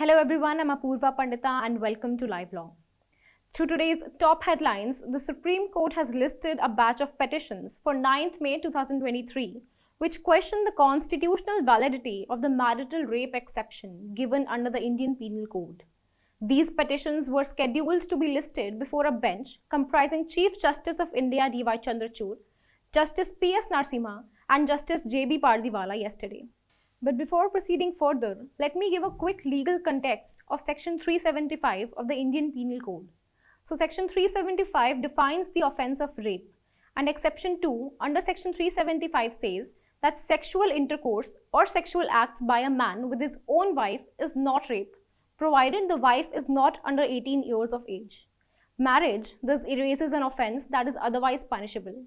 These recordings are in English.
Hello everyone, I'm Apurva Pandita and welcome to LiveLaw. To today's top headlines, the Supreme Court has listed a batch of petitions for 9th May 2023 which question the constitutional validity of the marital rape exception given under the Indian Penal Code. These petitions were scheduled to be listed before a bench comprising Chief Justice of India D.Y. Chandrachud, Justice P.S. Narasimha and Justice J.B. Pardiwala yesterday. But before proceeding further, let me give a quick legal context of Section 375 of the Indian Penal Code. So Section 375 defines the offence of rape, and Exception 2 under Section 375 says that sexual intercourse or sexual acts by a man with his own wife is not rape, provided the wife is not under 18 years of age. Marriage thus erases an offence that is otherwise punishable.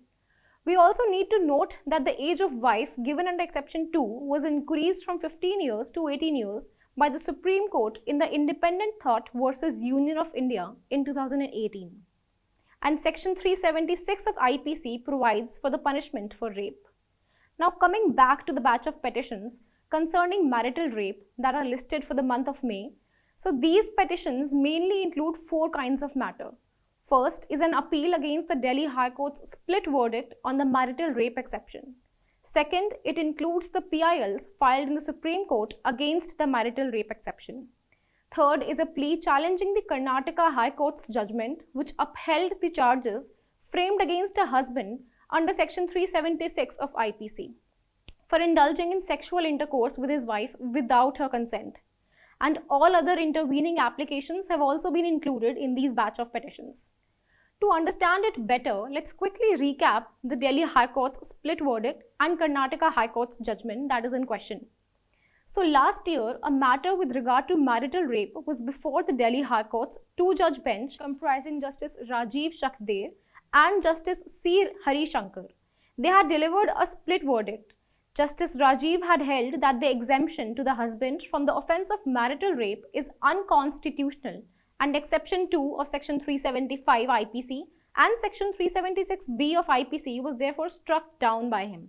We also need to note that the age of wife given under Exception 2 was increased from 15 years to 18 years by the Supreme Court in the Independent Thought versus Union of India in 2018. And Section 376 of IPC provides for the punishment for rape. Now coming back to the batch of petitions concerning marital rape that are listed for the month of May. So these petitions mainly include four kinds of matter. First is an appeal against the Delhi High Court's split verdict on the marital rape exception. Second, it includes the PILs filed in the Supreme Court against the marital rape exception. Third is a plea challenging the Karnataka High Court's judgment which upheld the charges framed against a husband under Section 376 of IPC for indulging in sexual intercourse with his wife without her consent. And all other intervening applications have also been included in these batch of petitions. To understand it better, let's quickly recap the Delhi High Court's split verdict and Karnataka High Court's judgment that is in question. So last year, a matter with regard to marital rape was before the Delhi High Court's two-judge bench comprising Justice Rajiv Shakder and Justice C. Hari Shankar. They had delivered a split verdict. Justice Rajiv had held that the exemption to the husband from the offence of marital rape is unconstitutional and Exception 2 of Section 375 IPC and Section 376B of IPC was therefore struck down by him.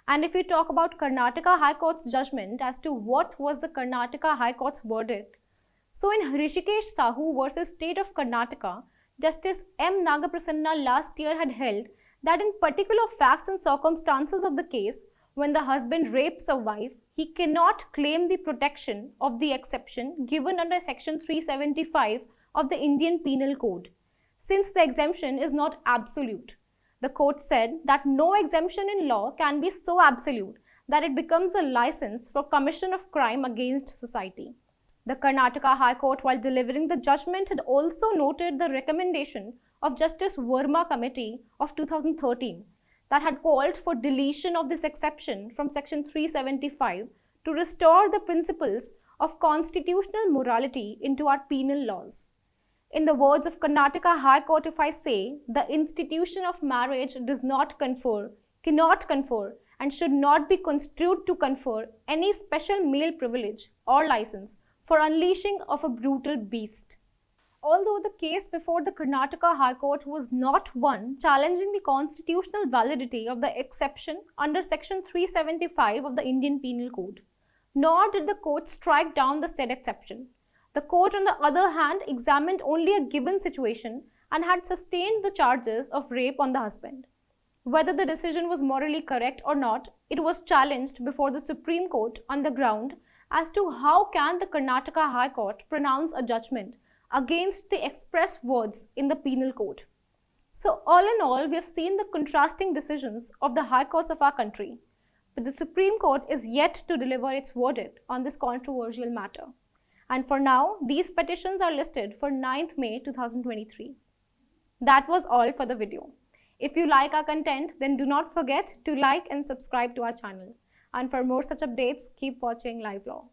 And if we talk about Karnataka High Court's judgment as to what was the Karnataka High Court's verdict, so in Hrishikesh Sahu versus State of Karnataka, Justice M. Nagaprasanna last year had held that in particular facts and circumstances of the case, when the husband rapes a wife, he cannot claim the protection of the exception given under Section 375 of the Indian Penal Code, since the exemption is not absolute. The court said that no exemption in law can be so absolute that it becomes a license for commission of crime against society. The Karnataka High Court, while delivering the judgment, had also noted the recommendation of Justice Verma Committee of 2013 that had called for deletion of this exception from Section 375 to restore the principles of constitutional morality into our penal laws. In the words of Karnataka High Court, if I say, the institution of marriage does not confer, cannot confer, and should not be construed to confer any special male privilege or license for unleashing of a brutal beast. Although the case before the Karnataka High Court was not one challenging the constitutional validity of the exception under Section 375 of the Indian Penal Code, nor did the court strike down the said exception. The court, on the other hand, examined only a given situation and had sustained the charges of rape on the husband. Whether the decision was morally correct or not, it was challenged before the Supreme Court on the ground as to how can the Karnataka High Court pronounce a judgment against the express words in the penal code. So all in all, we have seen the contrasting decisions of the high courts of our country, but the Supreme Court is yet to deliver its verdict on this controversial matter. And for now, these petitions are listed for 9th May 2023. That was all for the video. If you like our content, then do not forget to like and subscribe to our channel. And for more such updates, keep watching LiveLaw.